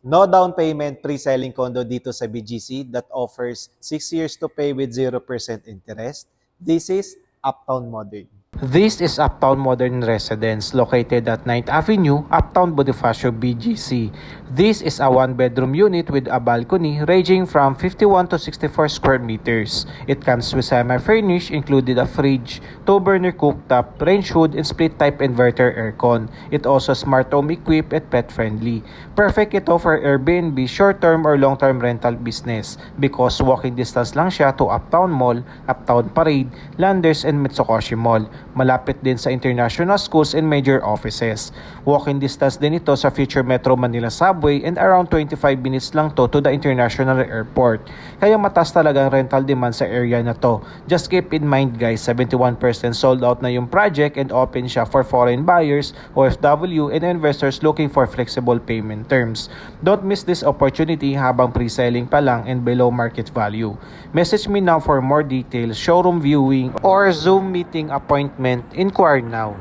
No down payment pre-selling condo dito sa BGC that offers 6 years to pay with 0% interest. This is Uptown Modern. This is Uptown Modern Residence located at 9th Avenue, Uptown Bonifacio, BGC. This is a one-bedroom unit with a balcony ranging from 51 to 64 square meters. It comes with semi-furnished, included a fridge, 2-burner cooktop, range hood, and split-type inverter aircon. It also smart home equipped and pet-friendly. Perfect ito for Airbnb, short-term or long-term rental business because walking distance lang siya to Uptown Mall, Uptown Parade, Landers, and Mitsukoshi Mall. Malapit din sa international schools and major offices. Walking distance din ito sa future Metro Manila Subway and around 25 minutes lang to the international airport. Kaya mataas talaga ang rental demand sa area na to. Just keep in mind guys, 71% sold out na yung project and open siya for foreign buyers, OFW, and investors looking for flexible payment terms. Don't miss this opportunity habang pre-selling pa lang and below market value. Message me now for more details, showroom viewing, or Zoom meeting appointment. Inquire now.